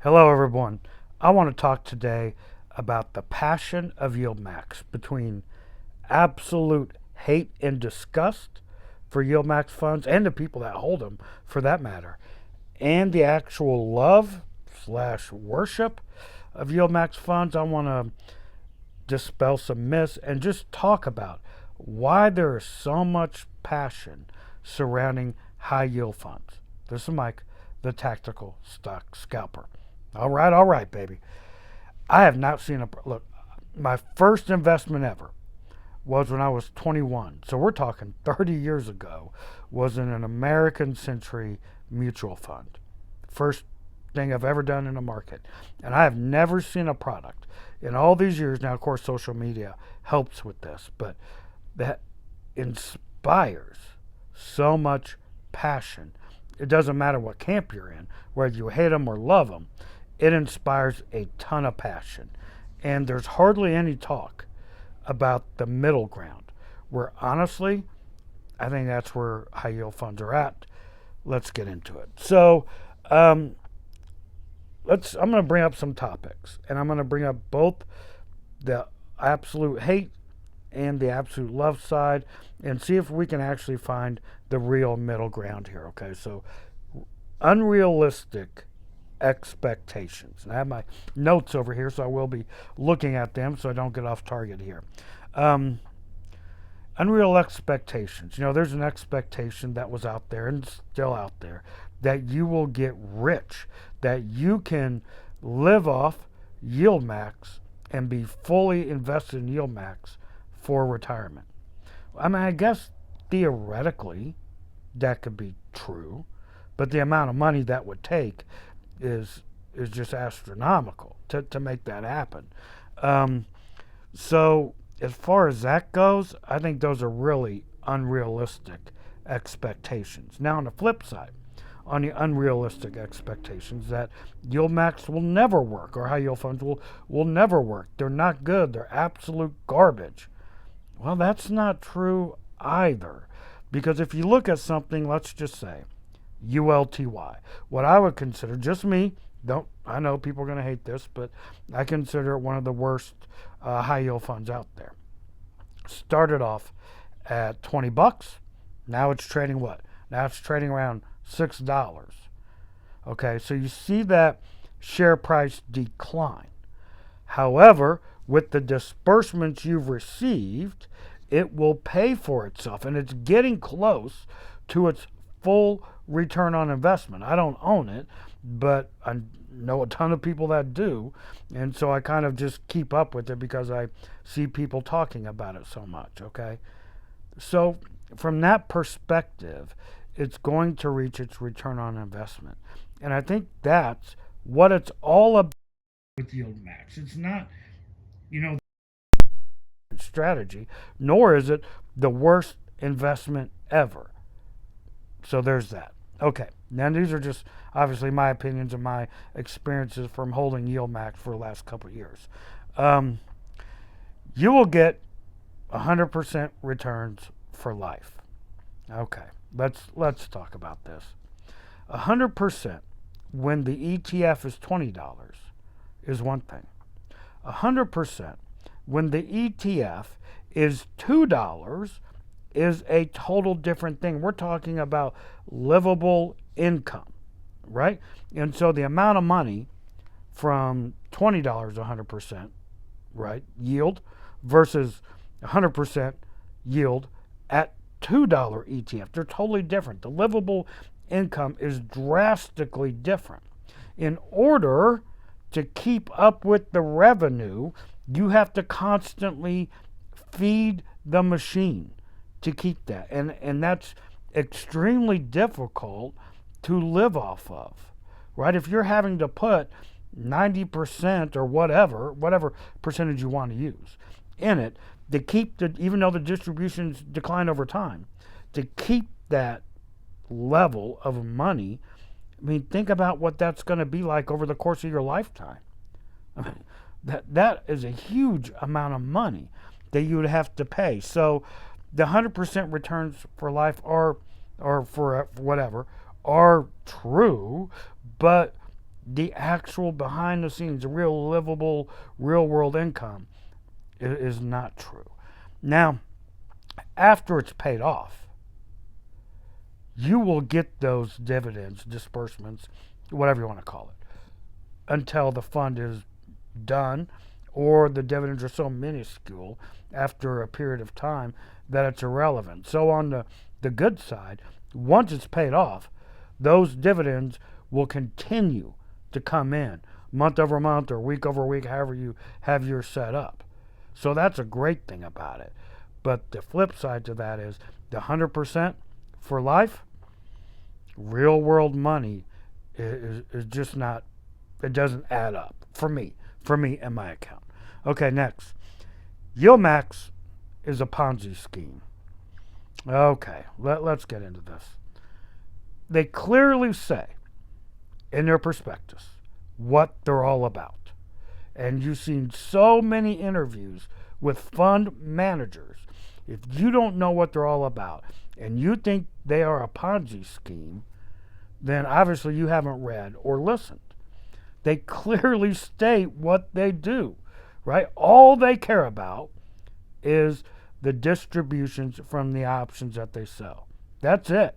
Hello, everyone. I want to talk today about the passion of YieldMax between absolute hate and disgust for YieldMax funds and the people that hold them, for that matter, and the actual love slash worship of YieldMax funds. I want to dispel some myths and just talk about why there is so much passion surrounding high yield funds. This is Mike, the tactical stock scalper. All right, baby. I have not seen a look. My first investment ever was when I was 21. So we're talking 30 years ago. Was in an American Century mutual fund. First thing I've ever done in the market, and I have never seen a product in all these years. Now, of course, social media helps with this, but that inspires so much passion. It doesn't matter what camp you're in, whether you hate them or love them. It inspires a ton of passion. And there's hardly any talk about the middle ground, where honestly, I think that's where high yield funds are at. Let's get into it. So, I'm going to bring up some topics, and I'm going to bring up both the absolute hate and the absolute love side, and see if we can actually find the real middle ground here. Okay, so unrealistic expectations. And I have my notes over here, so I will be looking at them so I don't get off target here. Unreal expectations. You know, there's an expectation that was out there and still out there that you will get rich, that you can live off YieldMax and be fully invested in YieldMax for retirement. I mean, I guess theoretically that could be true, but the amount of money that would take is just astronomical to make that happen. So as far as that goes, I think those are really unrealistic expectations. Now on the flip side, on the unrealistic expectations that YieldMax will never work or high yield funds will never work. They're not good. They're absolute garbage. Well, that's not true either. Because if you look at something, let's just say ULTY, what I would consider, just me, I know people are going to hate this, but I consider it one of the worst high yield funds out there. Started off at 20 bucks. Now it's trading what? Now it's trading around $6. Okay, so you see that share price decline. However, with the disbursements you've received, it will pay for itself, and it's getting close to its full return on investment. I don't own it, but I know a ton of people that do, and so I kind of just keep up with it because I see people talking about it so much. Okay, so from that perspective, it's going to reach its return on investment, and I think that's what it's all about with YieldMax. It's not, strategy, nor is it the worst investment ever. So there's that. Okay, now these are just obviously my opinions and my experiences from holding YieldMax for the last couple of years. You will get 100% returns for life. Okay, let's talk about this. 100% when the ETF is $20 is one thing. 100% when the ETF is $2 is a total different thing. We're talking about livable income, right? And so the amount of money from $20 100%, right, yield versus 100% yield at $2 ETF, they're totally different. The livable income is drastically different. In order to keep up with the revenue, you have to constantly feed the machine to keep that. And that's extremely difficult to live off of, right? If you're having to put 90% or whatever percentage you want to use in it to keep even though the distributions decline over time, to keep that level of money, I mean, think about what that's going to be like over the course of your lifetime. I mean, that is a huge amount of money that you would have to pay. So the 100% returns for life or for whatever are true, but the actual behind the scenes, real livable, real world income is not true. Now, after it's paid off, you will get those dividends, disbursements, whatever you want to call it, until the fund is done or the dividends are so minuscule after a period of time that it's irrelevant. So on the good side, once it's paid off, those dividends will continue to come in month over month or week over week, however you have yours set up. So that's a great thing about it. But the flip side to that is the 100% for life, real world money is just not, it doesn't add up for me and my account. Okay, next. YieldMax is a Ponzi scheme. Okay, let's get into this. They clearly say in their prospectus what they're all about. And you've seen so many interviews with fund managers. If you don't know what they're all about and you think they are a Ponzi scheme, then obviously you haven't read or listened. They clearly state what they do, right? All they care about is the distributions from the options that they sell. That's it.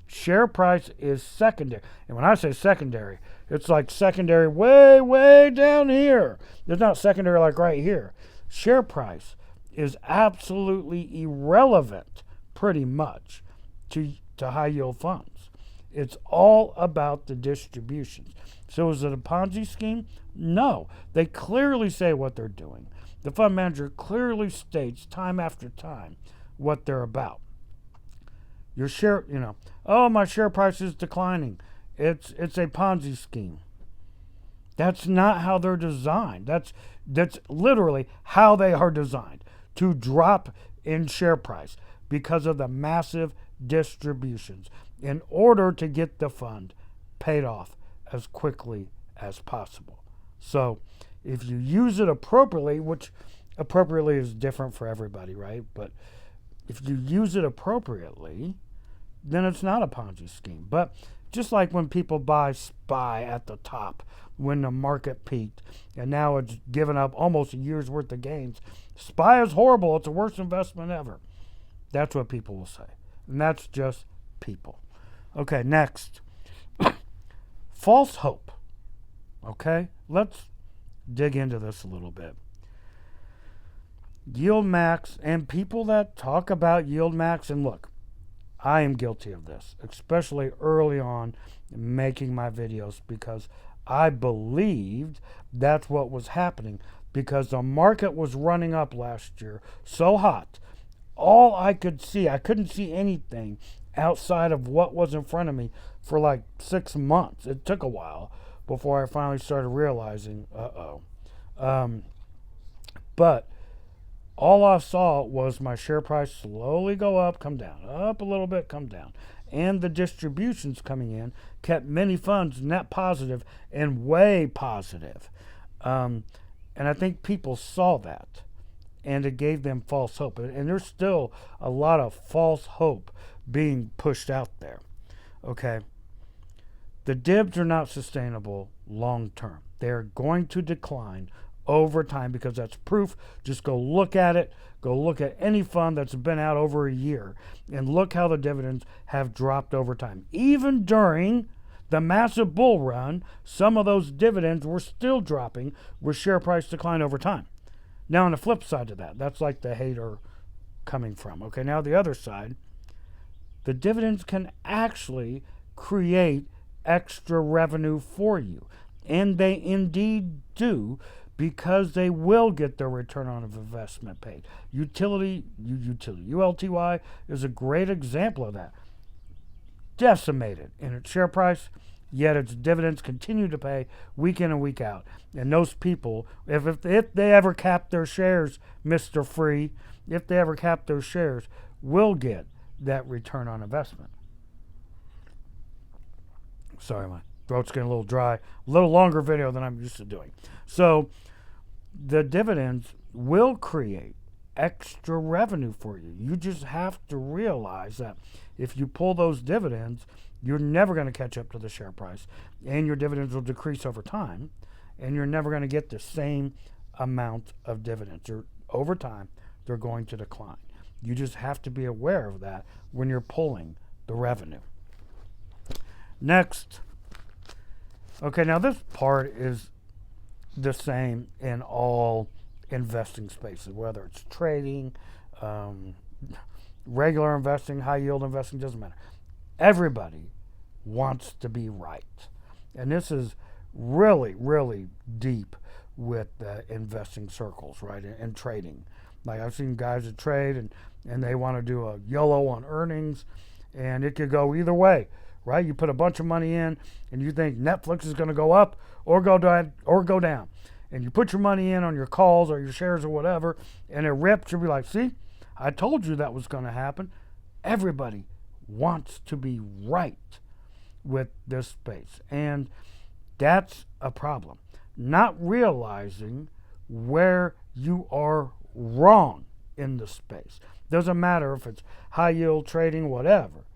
Share price is secondary. And when I say secondary, it's like secondary way, way down here. It's not secondary like right here. Share price is absolutely irrelevant, pretty much, to high yield funds. It's all about the distributions. So is it a Ponzi scheme? No. They clearly say what they're doing. The fund manager clearly states time after time what they're about. Your share, oh, my share price is declining. It's a Ponzi scheme. That's not how they're designed. That's literally how they are designed, to drop in share price because of the massive distributions in order to get the fund paid off as quickly as possible. So if you use it appropriately, which appropriately is different for everybody, right? But if you use it appropriately, then it's not a Ponzi scheme. But just like when people buy SPY at the top when the market peaked and now it's given up almost a year's worth of gains, SPY is horrible. It's the worst investment ever. That's what people will say. And that's just people. Okay, next. False hope. Okay, let's dig into this a little bit. YieldMax and people that talk about YieldMax, and look, I am guilty of this, especially early on making my videos, because I believed that's what was happening because the market was running up last year so hot. All I could see, I couldn't see anything outside of what was in front of me for like 6 months. It took a while before I finally started realizing, but all I saw was my share price slowly go up, come down, up a little bit, come down. And the distributions coming in kept many funds net positive and way positive. And I think people saw that, and it gave them false hope. And there's still a lot of false hope being pushed out there. Okay. The dibs are not sustainable long term. They're going to decline over time because that's proof. Just go look at it. Go look at any fund that's been out over a year and look how the dividends have dropped over time. Even during the massive bull run, some of those dividends were still dropping with share price decline over time. Now on the flip side of that, that's like the hater coming from. Okay, now the other side, the dividends can actually create extra revenue for you. And they indeed do, because they will get their return on investment paid. ULTY is a great example of that. Decimated in its share price, yet its dividends continue to pay week in and week out. And those people, if they ever cap their shares, Mr. Free, if they ever cap those shares, will get that return on investment. Sorry, my throat's getting a little dry. A little longer video than I'm used to doing. So the dividends will create extra revenue for you. You just have to realize that if you pull those dividends, you're never going to catch up to the share price, and your dividends will decrease over time, and you're never going to get the same amount of dividends. Over time, they're going to decline. You just have to be aware of that when you're pulling the revenue. Next, okay, now this part is the same in all investing spaces, whether it's trading, regular investing, high yield investing, doesn't matter. Everybody wants to be right. And this is really, really deep with investing circles, right, and trading. Like I've seen guys that trade and they want to do a YOLO on earnings, and it could go either way, right? You put a bunch of money in and you think Netflix is going to go up or go down. And you put your money in on your calls or your shares or whatever, and it rips, you'll be like, see, I told you that was going to happen. Everybody wants to be right with this space. And that's a problem. Not realizing where you are wrong in the space. Doesn't matter if it's high yield trading, whatever.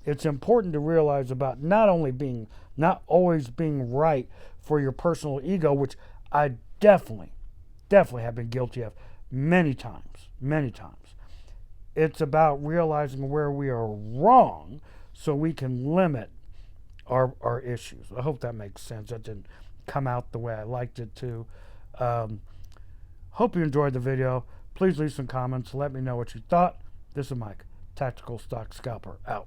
It's important to realize about not always being right for your personal ego, which I definitely have been guilty of many times. It's about realizing where we are wrong so we can limit our issues. I hope that makes sense. That didn't come out the way I liked it to. Hope you enjoyed the video. Please leave some comments. Let me know what you thought. This is Mike, Tactical Stock Scalper, out.